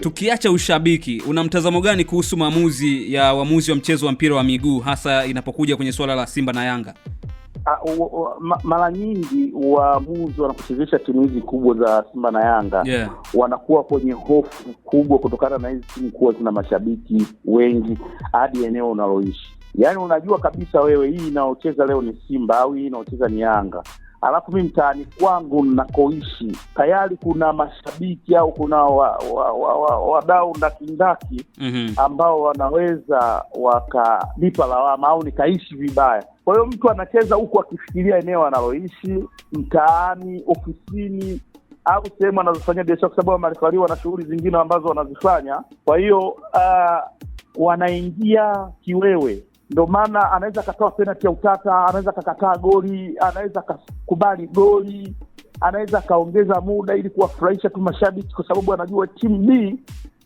Tukiacha ushabiki, una mtazamo gani kuhusu waamuzi wa mchezo wa mpira wa miguu, hasa inapokuja kwenye swala la Simba na Yanga? Mara nyingi waamuzi wanapochezesha timu hizi kubwa za Simba na Yanga, wanakuwa kwenye hofu kubwa kutokana na hizi timu kuwa zina mashabiki wengi hadi eneo unaloishi. Yaani unajua kabisa wewe hii inaocheza leo ni Simba au hii inaocheza ni Yanga. Alafu mimi mtaani kwangu ninakoishi tayari kuna mashabiki au kuna wadau ndaki ambao wanaweza wakanipa lawama au nikaishi vibaya. Kwa hiyo mtu anacheza huku akifikiria eneo analoishi, mtaani, ofisini au sehemu anazofanya biashara, kwa sababu marefari na shughuli zingine ambazo wanazifanya. Kwa hiyo wanaingia kiwewe. Ndio maana anaweza katoa penalty ya utata, anaweza kakataa goli, anaweza kukubali goli, anaweza kaongeza muda ili kuwafurahisha tu mashabiki, kwa sababu anajua timu B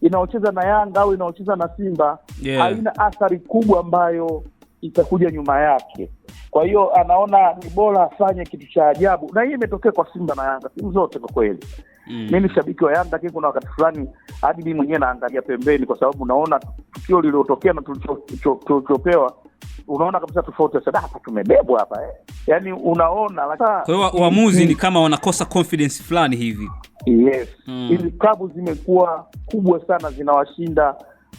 inaocheza na Yanga au inaocheza na Simba haina athari kubwa ambayo itakuja nyuma yake. Kwa hiyo anaona ni bora afanye kitu cha ajabu, na hii imetokea kwa Simba na Yanga timu zote kwa kweli. Mimi shabiki wa Yanga, lakini kuna wakati fulani hadi mimi mwenyewe naangalia pembeni, kwa sababu unaona tukio lililotokea na tulichopewa, unaona kabisa tofauti. Sasa hapa tumebebwa hapa Yaani unaona kwa hiyo waamuzi ni kama wanakosa confidence fulani hivi. Yes. Hizi klabu zimekuwa kubwa sana, zinawashinda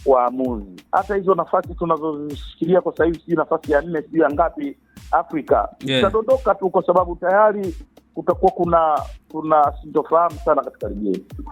waamuzi. Hata hizo nafasi tunazozishikilia kwa sasa hivi, si nafasi ya 4 si ya ngapi Afrika, tutadondoka tu, kwa sababu tayari kutakuwa kuna sintofahamu sana katika ligi yetu.